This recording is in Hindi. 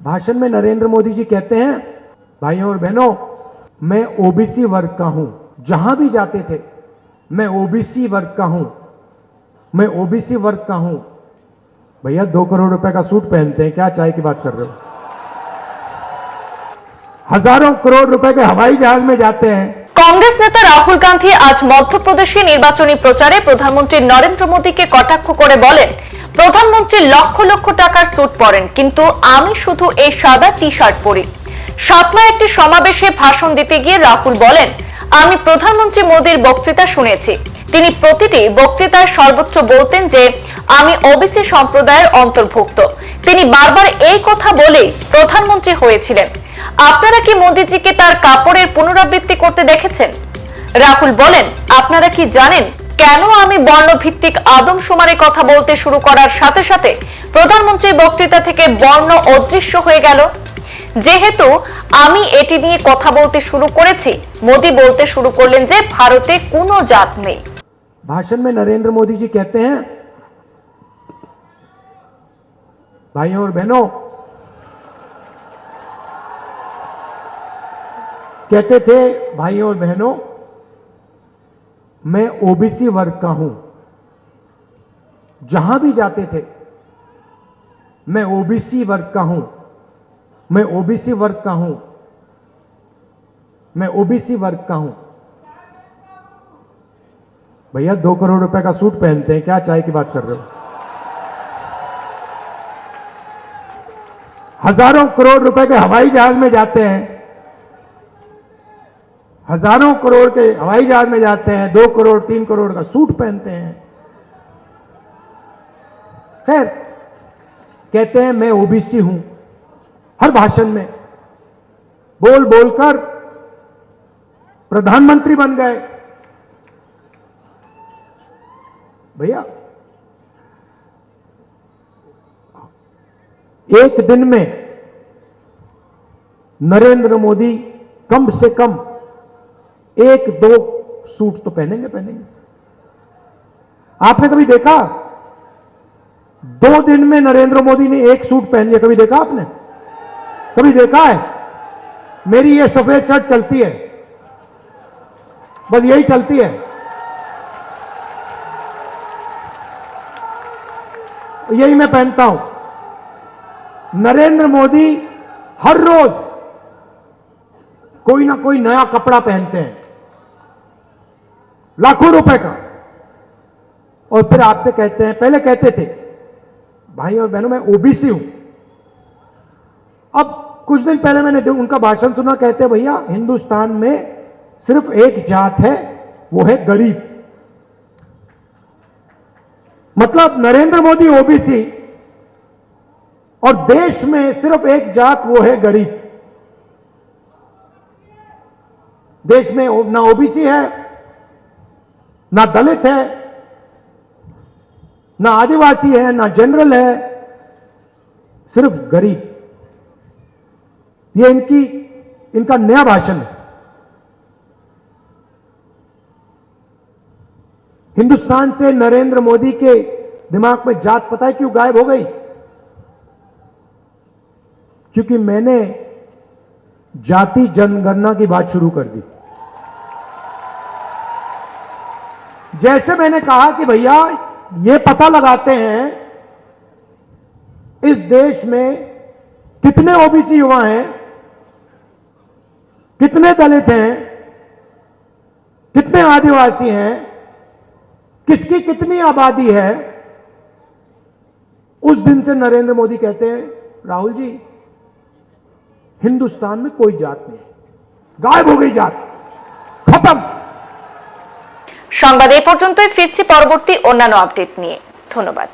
भाषण में नरेंद्र मोदी जी कहते हैं, भाइयों और बहनों, मैं ओबीसी वर्ग का हूं। जहां भी जाते थे, मैं ओबीसी वर्ग का हूं, मैं ओबीसी वर्ग का हूं। भैया 2 करोड़ रुपए का सूट पहनते हैं, क्या चाय की बात कर रहे हो? हजारों करोड़ रुपए के हवाई जहाज में जाते हैं। কংগ্রেস নেতা রাহুল গান্ধী আজ মধ্যপ্রদেশে নির্বাচনী প্রচারে প্রধানমন্ত্রী নরেন্দ্র মোদীকে কটাক্ষ করে বলেন, প্রধানমন্ত্রী লক্ষ লক্ষ টাকার স্যুট পরেন, কিন্তু আমি শুধু এই সাদা টি-শার্ট পরি। সাতনায় একটি সমাবেশে ভাষণ দিতে গিয়ে রাহুল বলেন, আমি প্রধানমন্ত্রী মোদীর বক্তৃতা শুনেছি। তিনি প্রতিটি বক্তৃতায় সর্বত্র বলতেন যে আমি ওবিসি সম্প্রদায়ের অন্তর্ভুক্ত। তিনি বারবার এই কথা বলেই প্রধানমন্ত্রী হয়েছিলেন। আপনারা কি মোদীজিকে তার কাপড়ের পুনরাবৃত্তি করতে দেখেছেন? রাহুল বলেন, আপনারা কি জানেন কেন আমি বর্ণভিত্তিক আদমশুমারির কথা বলতে শুরু করার সাথে সাথে প্রধানমন্ত্রীর বক্তৃতা থেকে বর্ণ অদৃশ্য হয়ে গেল? যেহেতু আমি এটি নিয়ে কথা বলতে শুরু করেছি, মোদী বলতে শুরু করলেন যে ভারতে কোনো জাত নেই। भाषण में नरेंद्र मोदी जी कहते हैं, भाइयों और बहनों, कहते थे, भाइयों और बहनों, मैं ओबीसी वर्ग का हूं। जहां भी जाते थे, मैं ओबीसी वर्ग का हूं, मैं ओबीसी वर्ग का हूं, मैं ओबीसी वर्ग का हूं। भैया 2 करोड़ रुपए का सूट पहनते हैं, क्या चाय की बात कर रहे हो? हजारों करोड़ रुपए के हवाई जहाज में जाते हैं, हजारों करोड़ के हवाई जहाज में जाते हैं, 2 करोड़ 3 करोड़ का सूट पहनते हैं। खैर, कहते हैं मैं ओबीसी हूं। हर भाषण में बोल बोलकर प्रधानमंत्री बन गए। भैया एक दिन में नरेंद्र मोदी कम से कम 1-2 सूट तो पहनेंगे। आपने कभी देखा 2 दिन में नरेंद्र मोदी ने 1 सूट पहन लिया? कभी देखा आपने? कभी देखा है? मेरी ये सफेद शर्ट चलती है, बस यही चलती है। यही मैं पहनता हूं। नरेंद्र मोदी हर रोज कोई ना कोई नया कपड़ा पहनते हैं, लाखों रुपए का, और फिर आपसे कहते हैं, पहले कहते थे, भाई और बहनों, मैं ओबीसी हूं। अब कुछ दिन पहले मैंने उनका भाषण सुना, कहते भैया हिंदुस्तान में सिर्फ एक जात है, वो है गरीब। मतलब नरेंद्र मोदी ओबीसी और देश में सिर्फ एक जात, वो है गरीब। देश में ना ओबीसी है, ना दलित है, ना आदिवासी है, ना जनरल है, सिर्फ गरीब। ये इनका नया भाषण है। हिंदुस्तान से नरेंद्र मोदी के दिमाग में जात पता है क्यों गायब हो गई? क्योंकि मैंने जाति जनगणना की बात शुरू कर दी। जैसे मैंने कहा कि भैया ये पता लगाते हैं इस देश में कितने ओबीसी युवा हैं, कितने दलित हैं, कितने आदिवासी हैं, किसकी कितनी आबादी है। उस दिन से नरेंद्र मोदी कहते हैं, राहुल जी हिंदुस्तान में कोई जात नहीं, गायब हो गई जात, खत्म। সংবাদ এই পর্যন্তই। ফিরছি পরবর্তী অন্যান্য আপডেট নিয়ে। ধন্যবাদ।